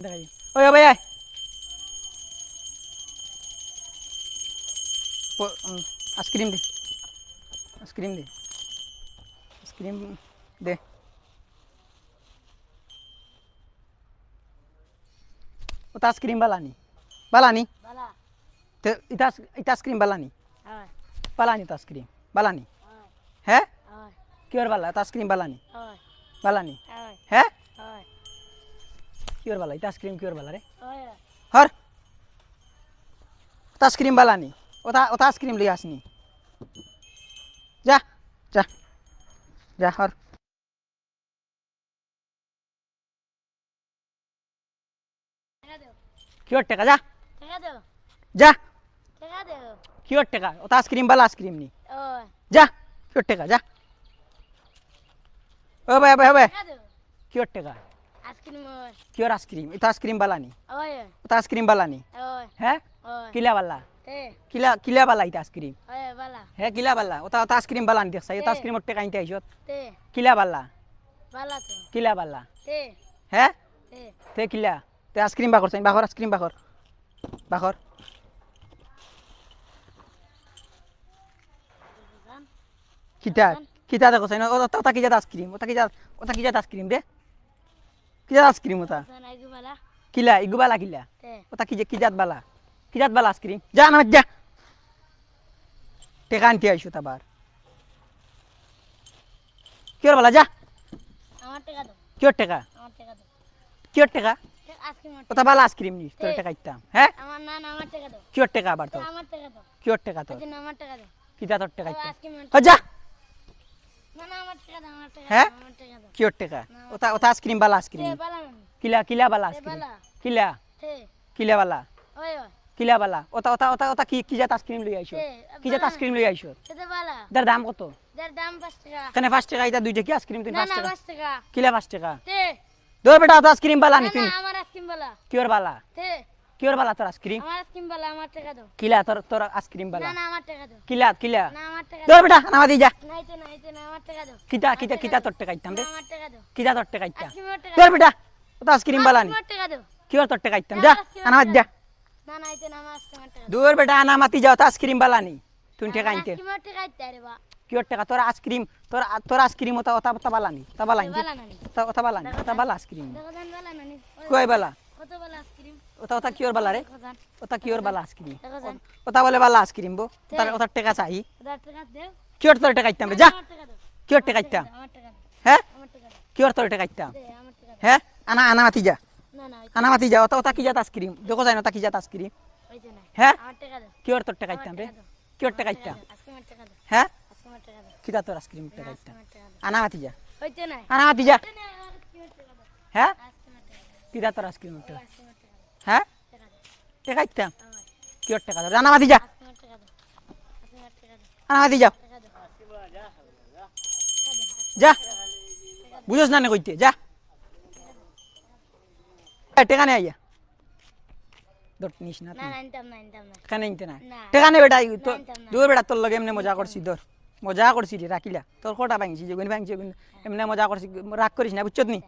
ওই ভাই আয় আইসক্রিম দে আইসক্রিম দে আইসক্রিম দে ওটা আইসক্রিম বালানি বালানি তো এটা এটা আইসক্রিম বালানি বালানি তো আইসক্রিম বালানি হ্যাঁ কি ওর বালা তো আইসক্রিম বালানি বালানি হ্যাঁ কি ওর বালা এটা আইসক্রিম কি ওর বালা রে হর ওটা আইসক্রিম বালানি ওটা ওটা আইসক্রিম লিয়ে আসনি যা যা যা হর কি ওর টাকা যা যা কি ওর টাকা ওটা আইসক্রিম বালা আইসক্রিম নি যা কি ওর টাকা যা ও ভাই ভাই ভাই কি ওর টাকা কি ওর আইসক্রিম এটা আইসক্রিম বালানি ওটা আইসক্রিম বালানি হ্যাঁ কিলা বালা কিলা কিলা বালা এটা আইসক্রিম হ্যাঁ কিলা বালা ওটা ওটা আইসক্রিম বালানি দেখছ এটা আইসক্রিম ওর টাকা আনতে আইছত কিলা বালা কিলা বালা হ্যাঁ তে কিলা তে আইসক্রিম বাকর চাই বাকর আইসক্রিম বাকর বাকর কিতা কিতা দেখো চাই না ওটা কি জাত আইসক্রিম ওটা কি জাত আইসক্রিম রে কি জাত আইসক্রিম ওটা কিলা ইগু বালা কিলা ওটা কি জাত বালা আইসক্রিম যা না যা টেকা আনতে আইসো আবার কি ওর বালা যা কি ওর টাকা কি ওর টাকা ওটা বালা আইসক্রিম নি তোর টাকা ইতাম হ্যাঁ কি ওর টাকা আবার তো কি ওর টাকা তো কিতা তোর টাকা ইতাম যা হ্যাঁ কি ওর টাকা ওটা ওটা আইসক্রিম বালা আইসক্রিম কিলা কিলা বালা আইসক্রিম কিলা কিলা বালা কিলা বালা ওটা ওটা ওটা ওটা কি জাত আইসক্রিম লই আইছো কি জাত আইসক্রিম লই আইছো এটার দাম কত কেন 5 টাকা এটা দুইটা কি আইসক্রিম তুই 5 টাকা কিলা 5 টাকা দো বেটা ওটা আইসক্রিম বালা নি তুই আমার আইসক্রিম বালা কি ওর বালা কি ওর বালা তোর আইসক্রিম আমার আইসক্রিম বালা আমার টাকা দাও কিলা তোর তোর আইসক্রিম বালা না আমার টাকা দাও কিলা কিলা না আমার টাকা দো বেটা নামা দি যা নাইতে না আমার টাকা দাও কিতা কিতা কিতা তোর টাকা ইতাম রে আমার টাকা দাও কিতা তোর টাকা ইতাম আইসক্রিমের টাকা দো বেটা ওটা আইসক্রিম বালা নি আমার টাকা দাও কি ওর তোর টাকা ইতাম যা নামা যা না নাইতে না আমার আইসক্রিমের টাকা দূর বেটা নামাতি যাও তো আইসক্রিম বালা নি তুই টাকা আনতে আইসক্রিমের টাকা দিতে রে বা কি ওর টাকা তোর আইসক্রিম তোর আইসক্রিম ওটা ওটা ওটা বালা নি তা বালা নি বালা নানি ওটা ওটা বালা নি ওটা বালা আইসক্রিম দেখো জান বালা নানি কই বালা কত বালা আইসক্রিম ওটা ওটা কি ওর বালা রে দেখো জান ওটা কি ওর বালা আইসক্রিম দেখো জান ওটা বলে বালা আইসক্রিম বো ওটা ওটা টাকা চাই ওদার টাকা দেও কি ওর তোর টাকা ইতাম রে যা আমার টাকা দাও কি ওর টাকা ইতাম আমার টাকা দাও হ্যাঁ আমার টাকা দাও কি ওর তোর টাকা ইতাম দে আমার টাকা দাও হ্যাঁ আনা আনা মাতি যা না না আনা মাতি যা ওটা ওটা কি জাত আইসক্রিম দেখো যায় না ওটা কি জাত আইসক্রিম ওইতে না হ্যাঁ আমার টাকা দাও কি ওর তোর টাকা ইতাম রে কি ওর টাকা ইতাম আইসক্রিমের টাকা দাও হ্যাঁ আইসক্রিমের টাকা দাও কি জাত তোর আইসক্রিম টাকা ইতাম আইসক্রিমের টাকা দাও আনা মাতি যা ওইতে না আনা মাতি যা আইসক্রিমের টাকা দাও হ্যাঁ আইসক্রিমের টাকা দাও কি জাত তোর আইসক্রিম টাকা আইসক্রিমের টাকা দাও হ্যাঁ টাকা দাও টাকা ইতাম আমার কি ওর টাকা দাও আনা মাতি যা আইসক্রিমের টাকা দাও আইসক্রিমের টাকা দাও আনা মাতি যাও টাকা দাও যা বুঝোস না কইতে যা টাকা নে আইয়া দর নিস না না নিতাম না কেন নিতে না না। টাকা নে বেটা তো নিতাম না। দূর বেটা তোর লগে এমনি মজা করছি ধর মজা করছি রে রাখিলা তোর কটা ভাঙছি যেগুন ভাঙছি এমনি মজা করছি রাগ করিস না বুঝছত নি